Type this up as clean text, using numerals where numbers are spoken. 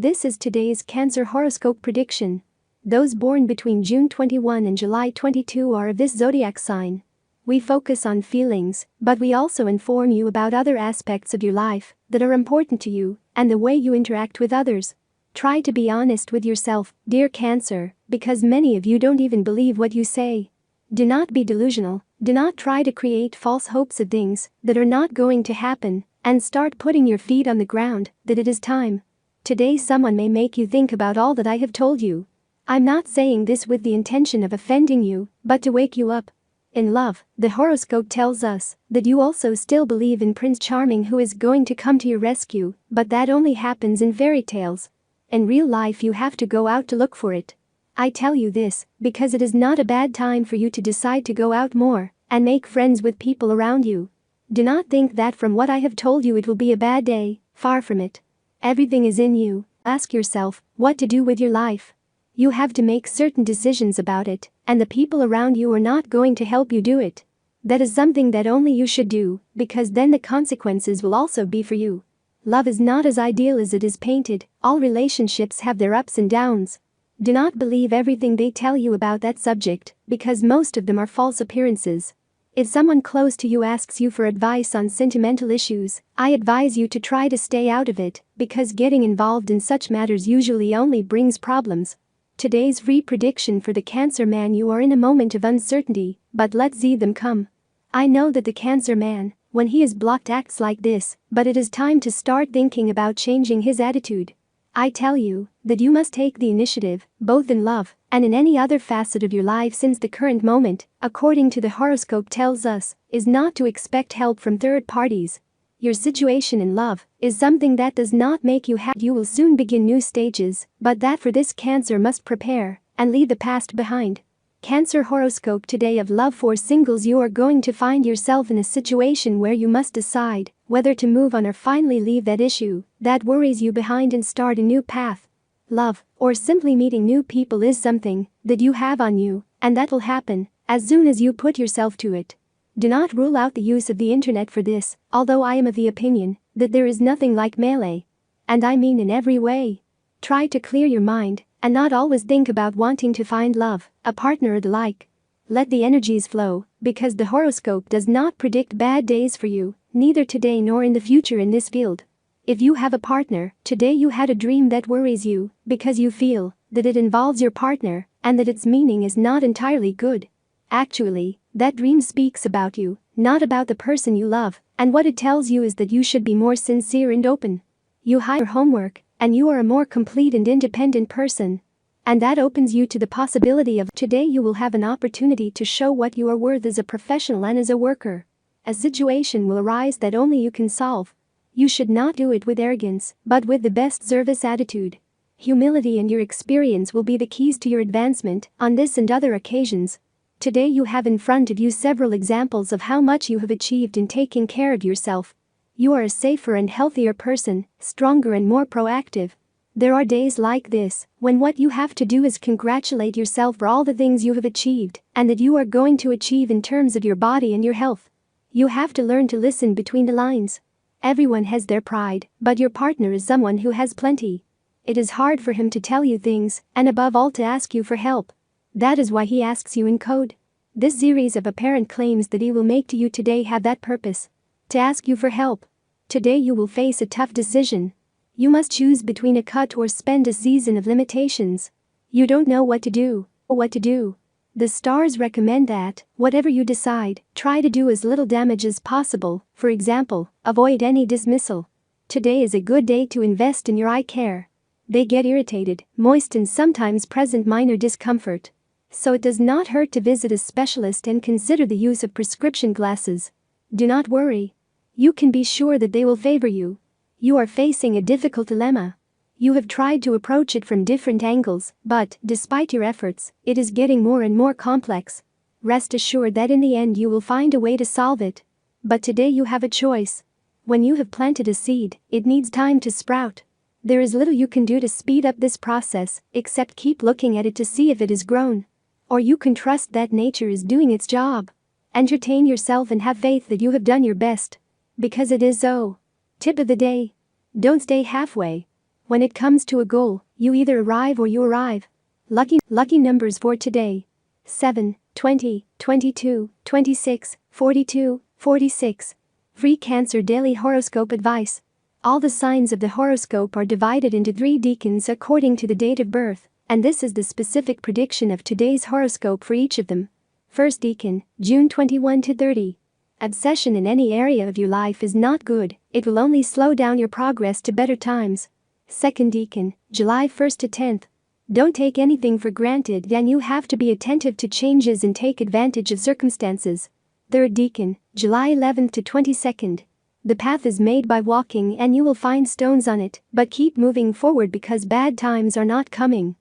This is today's Cancer horoscope prediction. Those born between June 21 and July 22 are of this zodiac sign. We focus on feelings, but we also inform you about other aspects of your life that are important to you and the way you interact with others. Try to be honest with yourself, dear Cancer, because many of you don't even believe what you say. Do not be delusional, do not try to create false hopes of things that are not going to happen, and start putting your feet on the ground that it is time. Today someone may make you think about all that I have told you. I'm not saying this with the intention of offending you, but to wake you up. In love, the horoscope tells us that you also still believe in Prince Charming who is going to come to your rescue, but that only happens in fairy tales. In real life you have to go out to look for it. I tell you this because it is not a bad time for you to decide to go out more and make friends with people around you. Do not think that from what I have told you it will be a bad day, far from it. Everything is in you. Ask yourself what to do with your life. You have to make certain decisions about it, and the people around you are not going to help you do it. That is something that only you should do, because then the consequences will also be for you. Love is not as ideal as it is painted. All relationships have their ups and downs. Do not believe everything they tell you about that subject, because most of them are false appearances. If someone close to you asks you for advice on sentimental issues, I advise you to try to stay out of it, because getting involved in such matters usually only brings problems. Today's prediction for the Cancer man: you are in a moment of uncertainty, but let's see them come. I know that the Cancer man, when he is blocked, acts like this, but it is time to start thinking about changing his attitude. I tell you that you must take the initiative, both in love and in any other facet of your life, since the current moment, according to the horoscope tells us, is not to expect help from third parties. Your situation in love is something that does not make you happy. You will soon begin new stages, but that for this Cancer must prepare and leave the past behind. Cancer horoscope today of love for singles: you are going to find yourself in a situation where you must decide whether to move on or finally leave that issue that worries you behind and start a new path. Love, or simply meeting new people, is something that you have on you, and that will happen as soon as you put yourself to it. Do not rule out the use of the internet for this, although I am of the opinion that there is nothing like melee. And I mean in every way. Try to clear your mind and not always think about wanting to find love, a partner, or the like. Let the energies flow, because the horoscope does not predict bad days for you, neither today nor in the future in this field. If you have a partner, today you had a dream that worries you, because you feel that it involves your partner and that its meaning is not entirely good. Actually, that dream speaks about you, not about the person you love, and what it tells you is that you should be more sincere and open. You hide your homework, and you are a more complete and independent person. And that opens you to the possibility of today you will have an opportunity to show what you are worth as a professional and as a worker. A situation will arise that only you can solve. You should not do it with arrogance, but with the best service attitude. Humility and your experience will be the keys to your advancement on this and other occasions. Today you have in front of you several examples of how much you have achieved in taking care of yourself. You are a safer and healthier person, stronger and more proactive. There are days like this, when what you have to do is congratulate yourself for all the things you have achieved, and that you are going to achieve in terms of your body and your health. You have to learn to listen between the lines. Everyone has their pride, but your partner is someone who has plenty. It is hard for him to tell you things, and above all to ask you for help. That is why he asks you in code. This series of apparent claims that he will make to you today have that purpose: to ask you for help. Today you will face a tough decision. You must choose between a cut or spend a season of limitations. You don't know what to do. The stars recommend that, whatever you decide, try to do as little damage as possible. For example, avoid any dismissal. Today is a good day to invest in your eye care. They get irritated, moist, and sometimes present minor discomfort. So it does not hurt to visit a specialist and consider the use of prescription glasses. Do not worry. You can be sure that they will favor you. You are facing a difficult dilemma. You have tried to approach it from different angles, but, despite your efforts, it is getting more and more complex. Rest assured that in the end you will find a way to solve it. But today you have a choice. When you have planted a seed, it needs time to sprout. There is little you can do to speed up this process, except keep looking at it to see if it is grown. Or you can trust that nature is doing its job. Entertain yourself and have faith that you have done your best. Because it is so. Tip of the day: don't stay halfway. When it comes to a goal, you either arrive or you arrive. Lucky numbers for today: 7, 20, 22, 26, 42, 46. Free Cancer Daily Horoscope Advice. All the signs of the horoscope are divided into 3 decans according to the date of birth, and this is the specific prediction of today's horoscope for each of them. First decan, June 21 to 30. Obsession in any area of your life is not good, it will only slow down your progress to better times. Second decan, July 1st to 10th. Don't take anything for granted and you have to be attentive to changes and take advantage of circumstances. Third decan, July 11th to 22nd. The path is made by walking and you will find stones on it, but keep moving forward because bad times are not coming.